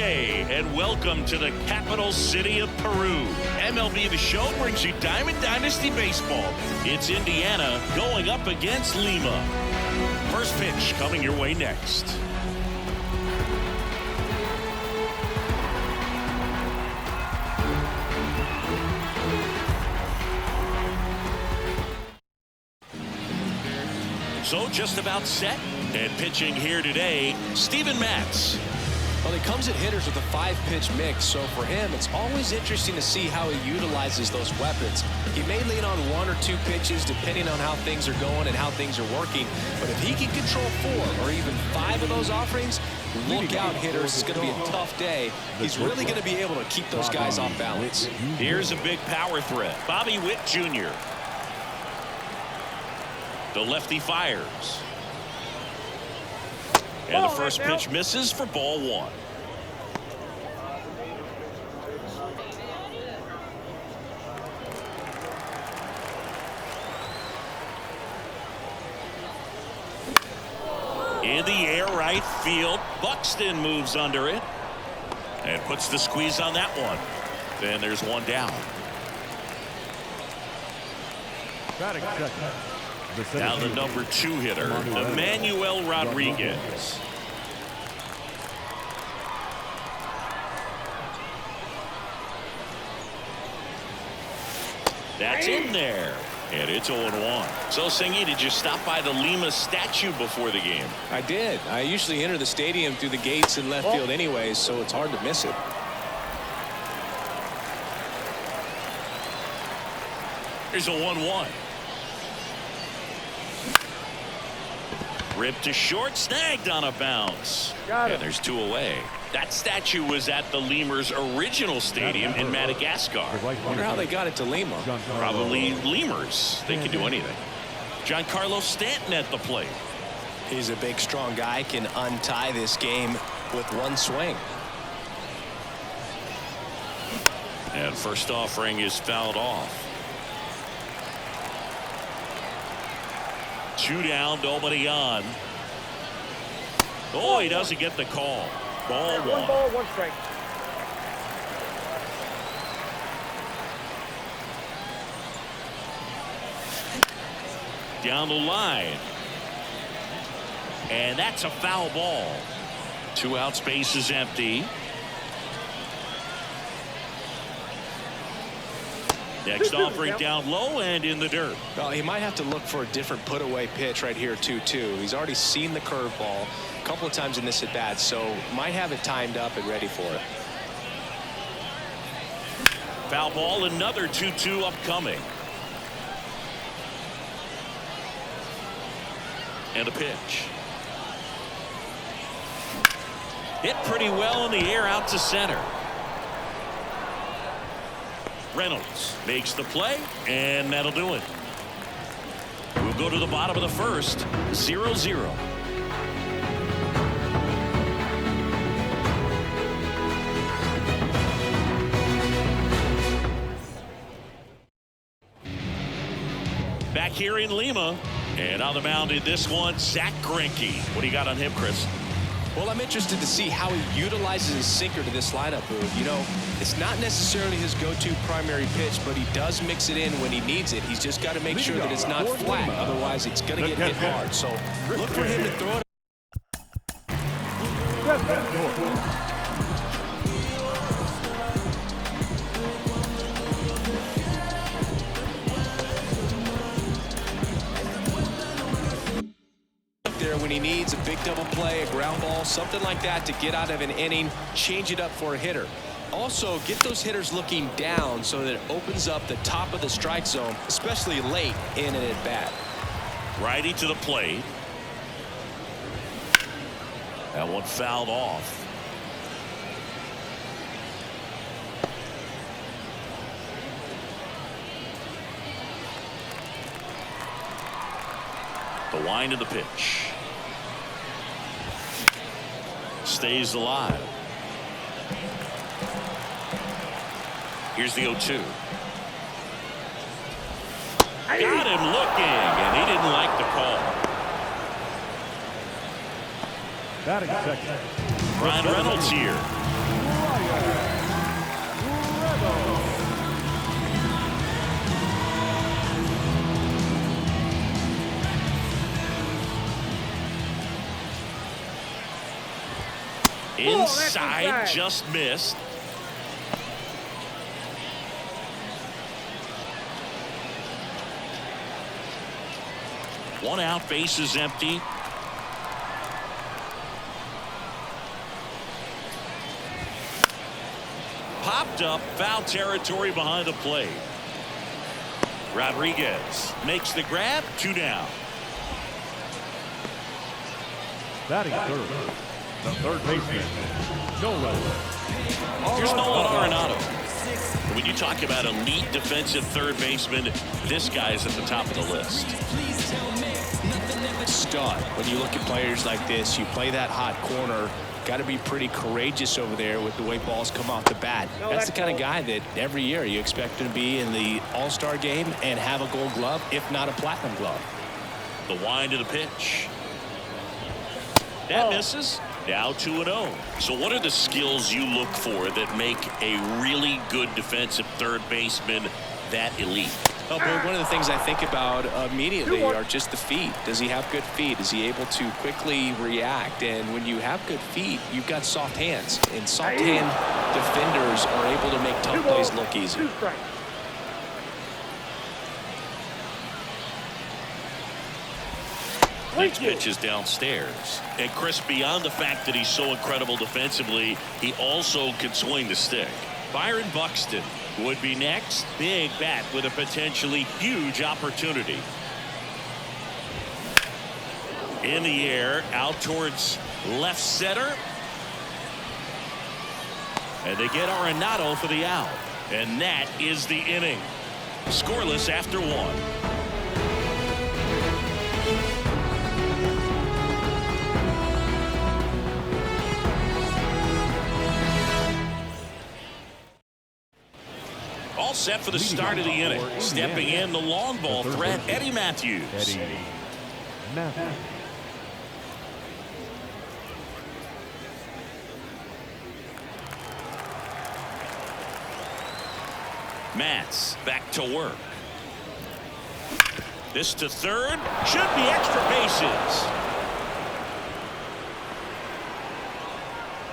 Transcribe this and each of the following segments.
and welcome to the capital city of Peru. MLB The Show brings you Diamond Dynasty Baseball. It's Indiana going up against Lima. First pitch coming your way next. So just about set and pitching here today, Steven Matz. Well, he comes at hitters with a 5-pitch mix, so for him, it's always interesting to see how he utilizes those weapons. He may lean on 1 or 2 pitches depending on how things are going and how things are working, but if he can control 4 or even 5 of those offerings, look out, hitters. It's going to be a tough day. He's really going to be able to keep those guys off balance. Here's a big power threat. Bobby Witt Jr. The lefty fires. And the first pitch misses for ball 1. In the air, right field. Buxton moves under it and puts the squeeze on that one. Then there's one down. Now the number 2 hitter, Emmanuel Rodriguez. That's in there. And it's 0-1. So, Singy, did you stop by the Lima statue before the game? I did. I usually enter the stadium through the gates in left field anyways, so it's hard to miss it. Here's a 1-1. Ripped to short, snagged on a bounce. And there's 2 away. That statue was at the Lemurs' original stadium in Madagascar. Wonder how they got it to Lima. Probably Lemurs. They can do anything. Giancarlo Stanton at the plate. He's a big, strong guy, can untie this game with 1 swing. And first offering is fouled off. 2 down, nobody on. Oh, he doesn't get the call. Ball 1. 1 ball, 1 strike. Down the line. And that's a foul ball. 2 out, space is empty. Next offering down low and in the dirt. Well, he might have to look for a different put-away pitch right here, 2-2. He's already seen the curveball a couple of times in this at-bat, so might have it timed up and ready for it. Foul ball, another 2-2 upcoming. And a pitch. Hit pretty well in the air out to center. Reynolds makes the play, and that'll do it. We'll go to the bottom of the first, 0-0. Back here in Lima, and on the mound in this one, Zach Greinke. What do you got on him, Chris? Well, I'm interested to see how he utilizes his sinker to this lineup, Boog. You know, it's not necessarily his go-to primary pitch, but he does mix it in when he needs it. He's just got to make sure that it's not flat. Otherwise, it's going to get hit hard. So look for him to throw it. When he needs a big double play, a ground ball, something like that to get out of an inning, change it up for a hitter. Also, get those hitters looking down so that it opens up the top of the strike zone, especially late in an at-bat. Righty to the plate. That one fouled off. The wind of the pitch. Stays alive. Here's the 0-2. Got him looking, and he didn't like the call. Batting second. Ryan Reynolds here. Inside, just missed. One out, base is empty. Popped up, foul territory behind the plate. Rodriguez makes the grab, 2 down. Batting third, the third baseman, Nolan. Here's Nolan Arenado. When you talk about elite defensive third baseman, this guy's at the top of the list. Stud. When you look at players like this, you play that hot corner, got to be pretty courageous over there with the way balls come off the bat. That's the kind of guy that every year you expect him to be in the All-Star game and have a Gold Glove, if not a Platinum Glove. The wind of the pitch. That misses. Now 2-0. So what are the skills you look for that make a really good defensive third baseman that elite? Oh, but one of the things I think about immediately are just the feet. Does he have good feet? Is he able to quickly react? And when you have good feet, you've got soft hands. And soft hand defenders are able to make tough plays look easy. Next pitch is downstairs. And Chris, beyond the fact that he's so incredible defensively, he also can swing the stick. Byron Buxton would be next. Big bat with a potentially huge opportunity. In the air, out towards left center. And they get Arenado for the out. And that is the inning. Scoreless after 1. All set for the start of the inning. Stepping in the long ball threat, Eddie Matthews. Matz back to work. This to third. Should be extra bases.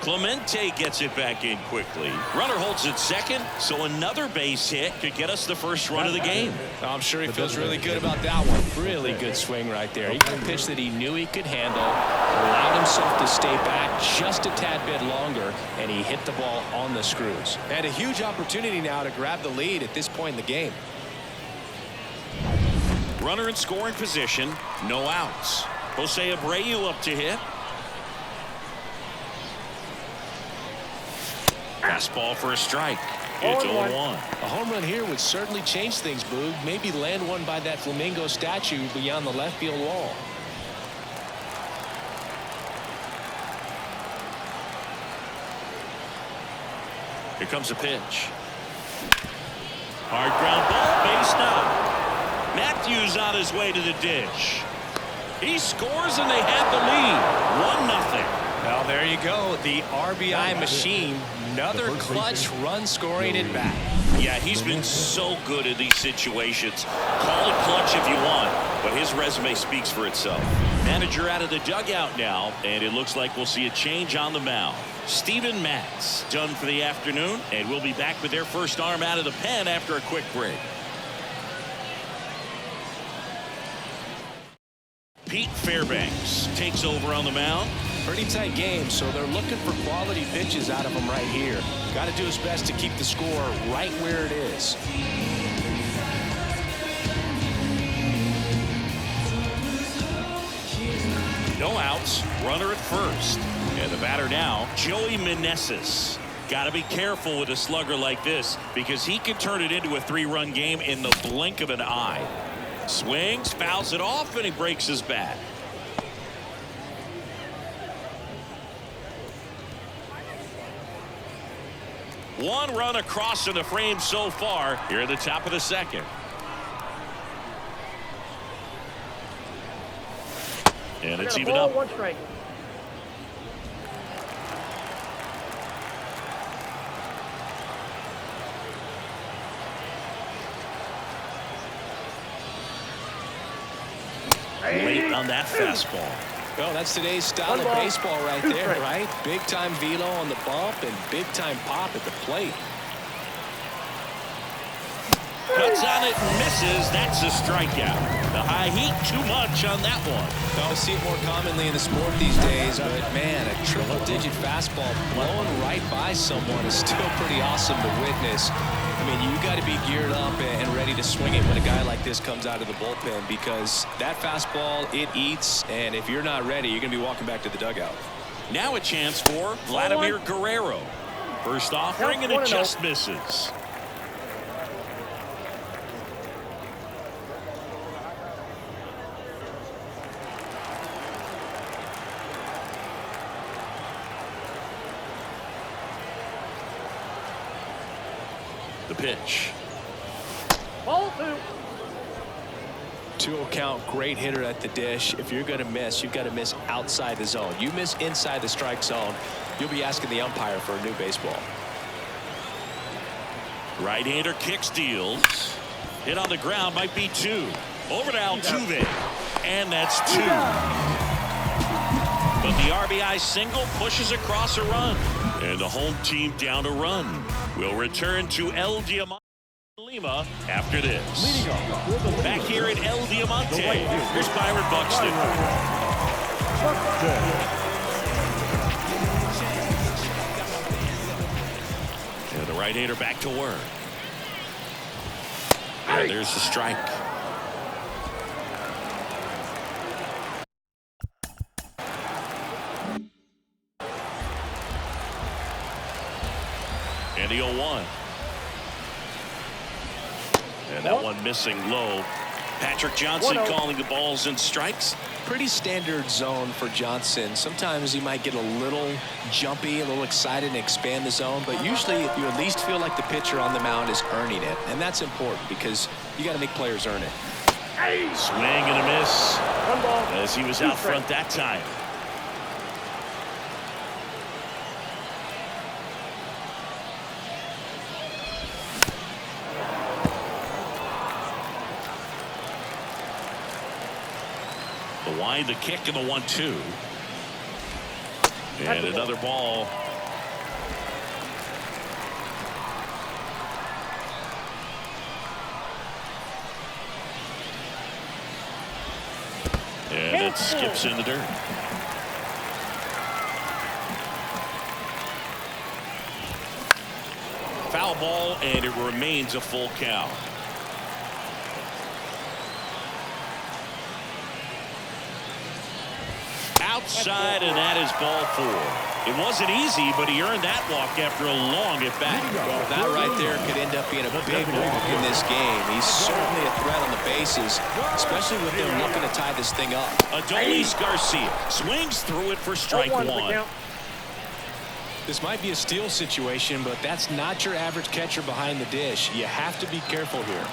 Clemente gets it back in quickly. Runner holds it second, so another base hit could get us the first run of the game. I'm sure he feels really good about that one. Really good swing right there. He got a pitch that he knew he could handle, allowed himself to stay back just a tad bit longer, and he hit the ball on the screws. And a huge opportunity now to grab the lead at this point in the game. Runner in scoring position, no outs. Jose Abreu up to hit. Fastball for a strike. It's 0-1. A home run here would certainly change things, Boog. Maybe land one by that flamingo statue beyond the left field wall. Here comes a pitch. Hard ground ball, base knock. Matthews on his way to the dish. He scores and they have the lead. 1-0. Well, there you go. The RBI machine. Another clutch run scoring at bat. Yeah, he's been so good in these situations. Call it clutch if you want, but his resume speaks for itself. Manager out of the dugout now, and it looks like we'll see a change on the mound. Steven Matz done for the afternoon, and we'll be back with their first arm out of the pen after a quick break. Pete Fairbanks takes over on the mound. Pretty tight game, so they're looking for quality pitches out of him right here. Got to do his best to keep the score right where it is. No outs, runner at first. And the batter now, Joey Meneses. Got to be careful with a slugger like this because he can turn it into a 3-run game in the blink of an eye. Swings, fouls it off, and he breaks his bat. One run across in the frame so far here at the top of the second. And it's even up. 1 strike. Late on that fastball. Well, that's today's style of baseball right there, right? Big-time velo on the bump and big-time pop at the plate. Cuts on it and misses. That's a strikeout. The high heat, too much on that one. I see it more commonly in the sport these days, but man, a triple-digit fastball blown right by someone is still pretty awesome to witness. I mean, you got to be geared up and ready to swing it when a guy like this comes out of the bullpen, because that fastball, it eats, and if you're not ready, you're going to be walking back to the dugout. Now a chance for Vladimir Guerrero. First offering, and it just misses. The pitch. Ball 2. 2-0 count, great hitter at the dish. If you're going to miss, you've got to miss outside the zone. You miss inside the strike zone, you'll be asking the umpire for a new baseball. Right-hander kick steals. Hit on the ground, might be 2. Over to Altuve. And that's 2. But the RBI single pushes across a run. And the home team down a run. We'll return to El Diamante Lima after this. Back here at El Diamante, here's Byron Buxton. And the right-hander back to work. And there's the strike. And the 0-1. And that one missing low. Patrick Johnson calling the balls and strikes. Pretty standard zone for Johnson. Sometimes he might get a little jumpy, a little excited and expand the zone, but usually you at least feel like the pitcher on the mound is earning it, and that's important because you got to make players earn it. Swing and a miss as he was out front that time. The wind, the kick, and the 1-2. And another ball. And it skips in the dirt. Foul ball, and it remains a full count. Outside, and that is ball 4. It wasn't easy, but he earned that walk after a long at-bat. Well, that right there could end up being a big walk in this game. He's certainly a threat on the bases, especially with them looking to tie this thing up. Adolis Garcia swings through it for strike 1. This might be a steal situation, but that's not your average catcher behind the dish. You have to be careful here.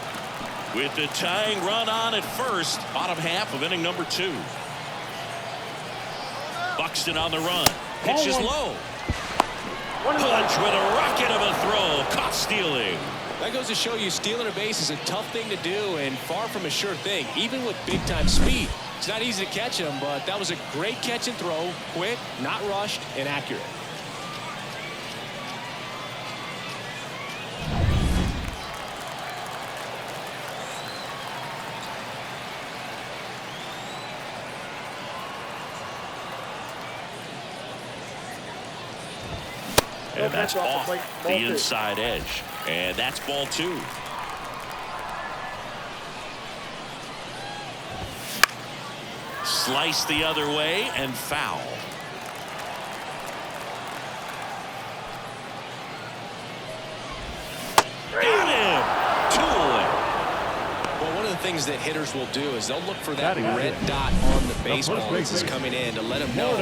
With the tying run on at first, bottom half of inning number 2. Buxton on the run. Pitch is low. Punch with a rocket of a throw. Caught stealing. That goes to show you stealing a base is a tough thing to do and far from a sure thing, even with big-time speed. It's not easy to catch him, but that was a great catch and throw. Quick, not rushed, and accurate. And that's off the inside edge. And that's ball 2. Slice the other way and foul. Got him. 2 away. Well, one of the things that hitters will do is they'll look for that red dot on the baseball as it's coming in to let them know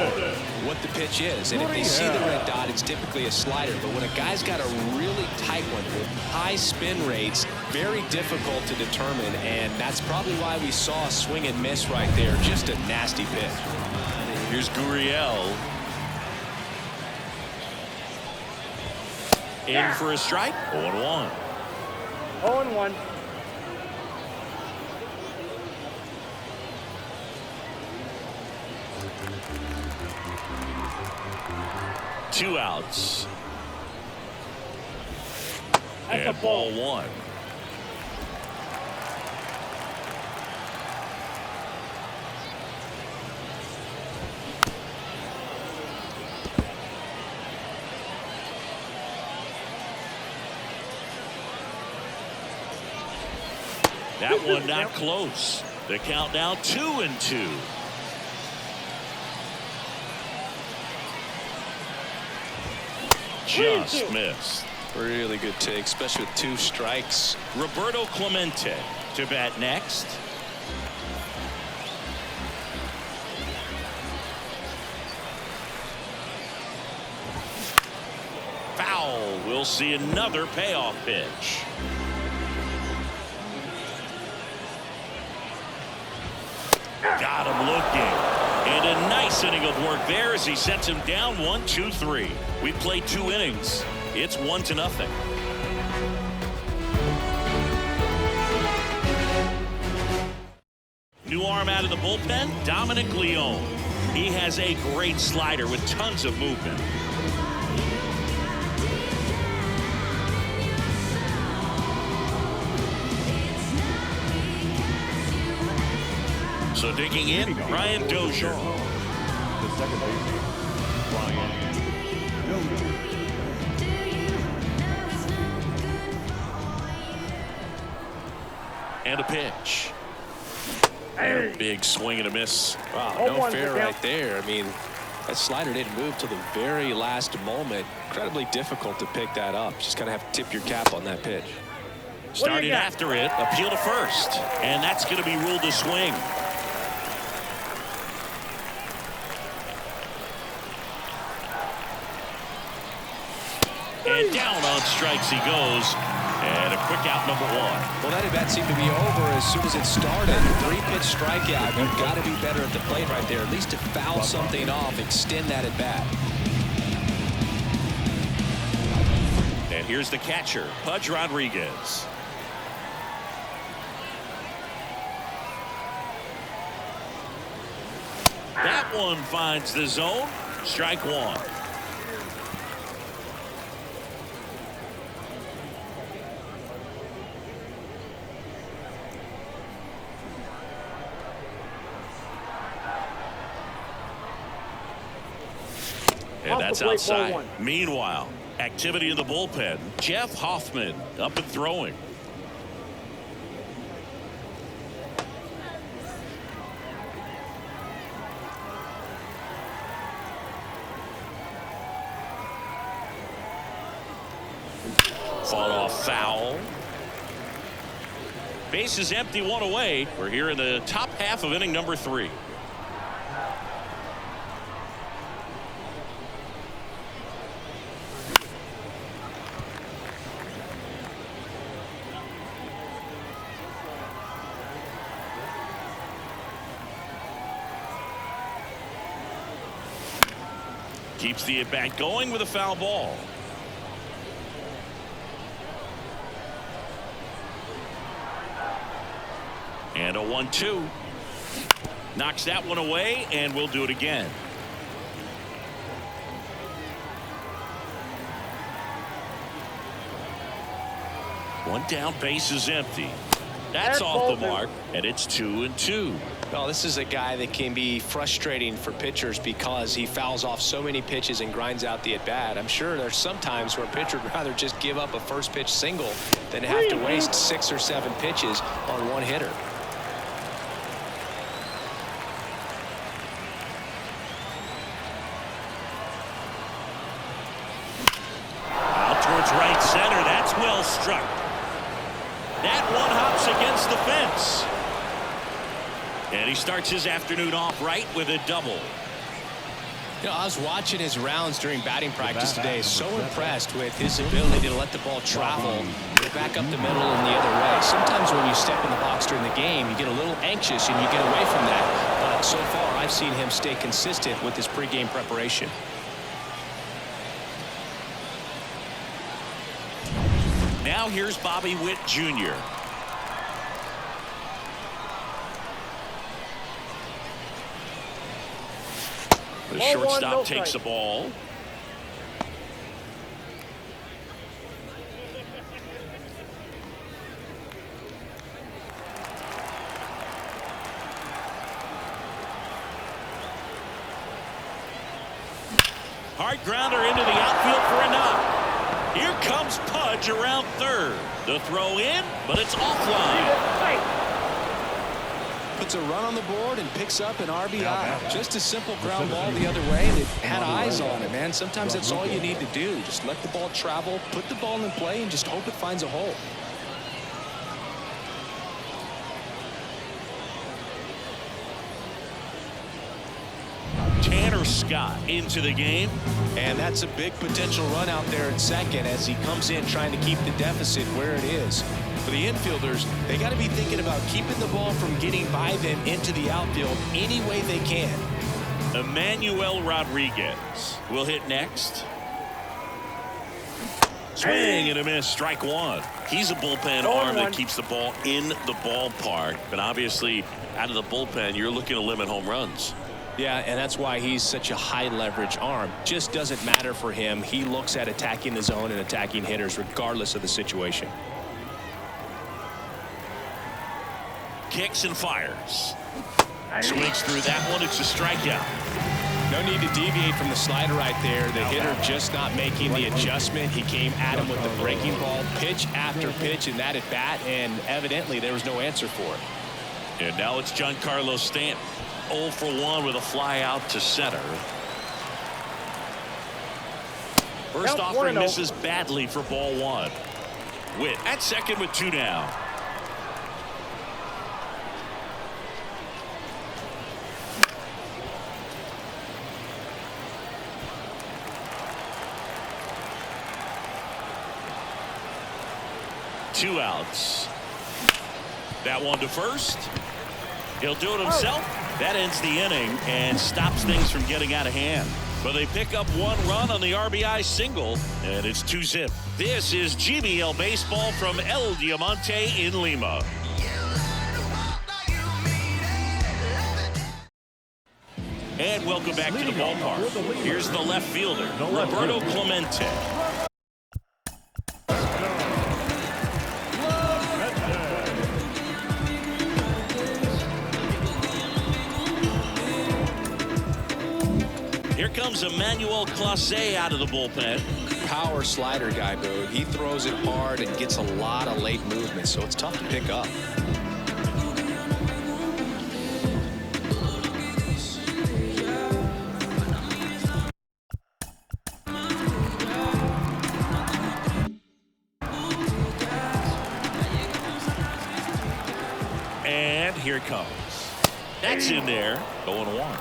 what the pitch is. And if they see the red dot, it's typically a slider. But when a guy's got a really tight one with high spin rates, very difficult to determine. And that's probably why we saw a swing and miss right there. Just a nasty pitch. Here's Gurriel. In for a strike. 0-1. 0-1. Two outs. That's And a ball. ball one. That one not close. The count now 2-2. Just missed. Really good take, especially with 2 strikes. Roberto Clemente to bat next. Foul. We'll see another payoff pitch. Got him looking. And a nice inning of work there as he sets him down 1-2-3. We played 2 innings. It's 1-0. New arm out of the bullpen, Dominic Leone. He has a great slider with tons of movement. So digging in, Ryan Dozier. The second baseman, Ryan Dozier. And a pitch. Hey. Big swing and a miss. Wow, Oh, no one fair down. right there. I mean, that slider didn't move till the very last moment. Incredibly difficult to pick that up. Just kind of have to tip your cap on that pitch. Started after it, appeal to first. And that's going to be ruled a swing. And down on strikes he goes. And a quick out, number 1. Well, that at-bat seemed to be over as soon as it started. 3-pitch strikeout. You've got to be better at the plate right there, at least to foul something off, extend that at-bat. And here's the catcher, Pudge Rodriguez. That one finds the zone. Strike 1. And that's outside. Meanwhile, activity in the bullpen. Jeff Hoffman up and throwing. Fought off foul. Base is empty, 1 away. We're here in the top half of inning number 3. Keeps the at-bat going with a foul ball. And a 1-2. Knocks that one away, and we'll do it again. One down, base is empty. That's off the mark, and it's 2-2. Well, this is a guy that can be frustrating for pitchers because he fouls off so many pitches and grinds out the at-bat. I'm sure there's some times where a pitcher would rather just give up a first pitch single than have to waste 6 or 7 pitches on one hitter. Out towards right center. That's well struck. That one hops against the fence. And he starts his afternoon off right with a double. You know, I was watching his rounds during batting practice today. So impressed with his ability to let the ball travel back up the middle and the other way. Sometimes when you step in the box during the game, you get a little anxious and you get away from that. But so far, I've seen him stay consistent with his pregame preparation. Now here's Bobby Witt Jr. The Ball one, shortstop no takes the strike. ball. Hard grounder into the outfield for a knock. Here comes Pudge around third. The throw in, but it's offline. Puts a run on the board and picks up an RBI. Just a simple ground ball the other way, and it had eyes on it, man. Sometimes that's all you need to do. Just let the ball travel, put the ball in play, and just hope it finds a hole. Tanner Scott into the game. And that's a big potential run out there at second as he comes in trying to keep the deficit where it is. For the infielders, they got to be thinking about keeping the ball from getting by them into the outfield any way they can. Emmanuel Rodriguez will hit next. Swing and a miss, strike one. He's a bullpen arm that keeps the ball in the ballpark. But obviously, out of the bullpen, you're looking to limit home runs. Yeah, and that's why he's such a high leverage arm. Just doesn't matter for him. He looks at attacking the zone and attacking hitters regardless of the situation. Kicks and fires. Swings through that one. It's a strikeout. No need to deviate from the slider right there. The hitter just not making the adjustment. He came at him with the breaking ball pitch after pitch in that at bat, and evidently there was no answer for it. And now it's Giancarlo Stanton. 0 for 1 with a fly out to center. First offering misses badly for ball one. Witt at second with 2 down. Two outs. That one to first. He'll do it himself. That ends the inning and stops things from getting out of hand. But they pick up 1 run on the RBI single, and it's 2-zip. This is GBL Baseball from El Diamante in Lima. And welcome back to the ballpark. Here's the left fielder, Roberto Clemente. Here comes Emmanuel Clase out of the bullpen. Power slider guy, Boo. He throws it hard and gets a lot of late movement, so it's tough to pick up. And here it comes. That's in there. 0-1.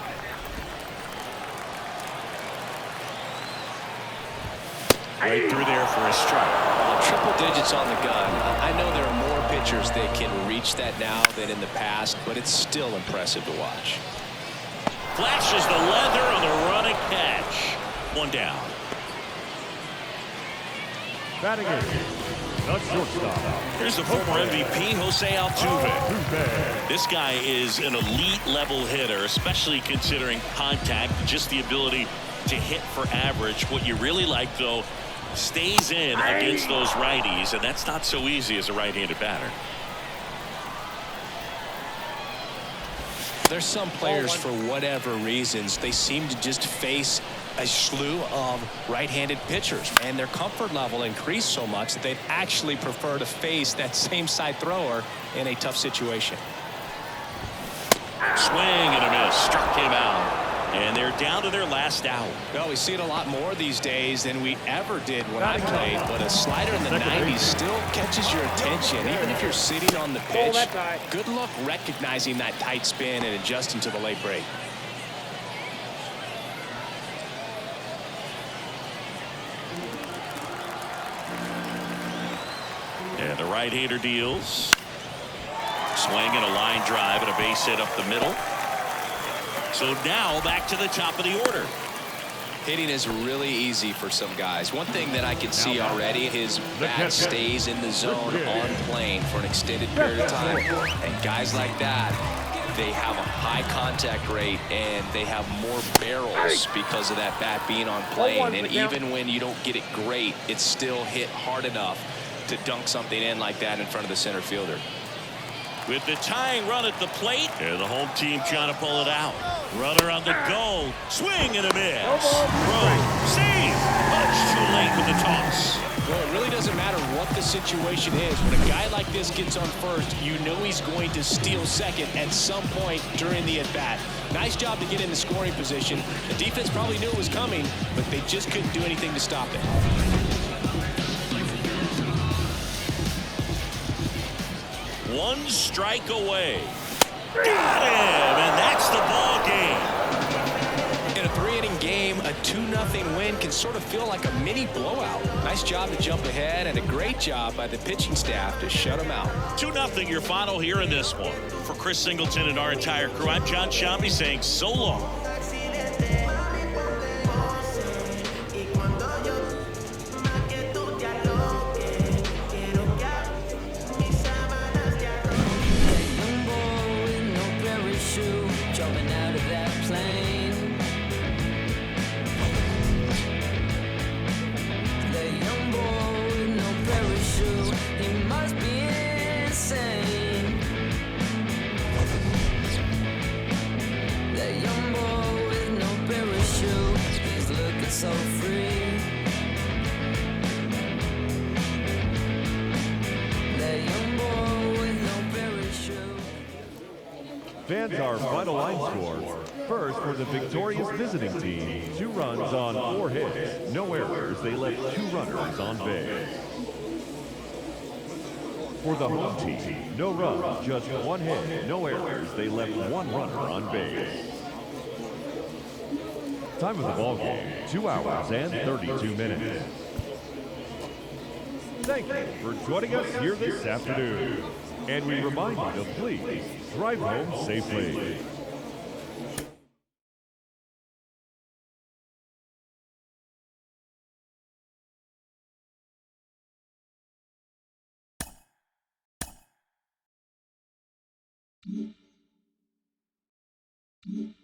Right through there for a strike. Triple digits on the gun. I know there are more pitchers that can reach that now than in the past, but it's still impressive to watch. Flashes the leather on the running catch. 1 down. Batting in, the shortstop. Here's the former MVP, Jose Altuve. This guy is an elite level hitter, especially considering contact, just the ability to hit for average. What you really like, though, stays in against those righties, and that's not so easy as a right-handed batter. There's some players, for whatever reasons, they seem to just face a slew of right-handed pitchers, and their comfort level increased so much that they'd actually prefer to face that same side thrower in a tough situation. Swing and a miss. Struck him out. And they're down to their last out. Well, we see it a lot more these days than we ever did when I played, but a slider in the 90s still catches your attention, even if you're sitting on the pitch. Good luck recognizing that tight spin and adjusting to the late break. And the right-hander deals. Swing and a line drive and a base hit up the middle. So now back to the top of the order. Hitting is really easy for some guys. One thing that I can see already, his bat stays in the zone on plane for an extended period of time. And guys like that, they have a high contact rate and they have more barrels because of that bat being on plane. And even when you don't get it great, it's still hit hard enough to dunk something in like that in front of the center fielder. With the tying run at the plate, and the home team trying to pull it out. Runner on the go. Swing and a miss. Throw. Save. Much too late with the toss. Well, it really doesn't matter what the situation is. When a guy like this gets on first, you know he's going to steal second at some point during the at-bat. Nice job to get in the scoring position. The defense probably knew it was coming, but they just couldn't do anything to stop it. One strike away. Got him, and that's the ball game. In a 3-inning game, a 2-0 win can sort of feel like a mini blowout. Nice job to jump ahead, and a great job by the pitching staff to shut them out. 2-0 your final here in this one. For Chris Singleton and our entire crew, I'm John Shambi saying so long. So free. That young boy with no parachute. Fans, our final line scores. First, for the victorious visiting team, 2 runs on 4 hits, no errors. They left 2 runners on base. For the home team, no runs, just 1 hit, no errors. They left 1 runner on base. Time of the ball game, 2 hours and 32 minutes. Thank you for joining us here this afternoon. And we remind you to please drive home safely. Mm-hmm.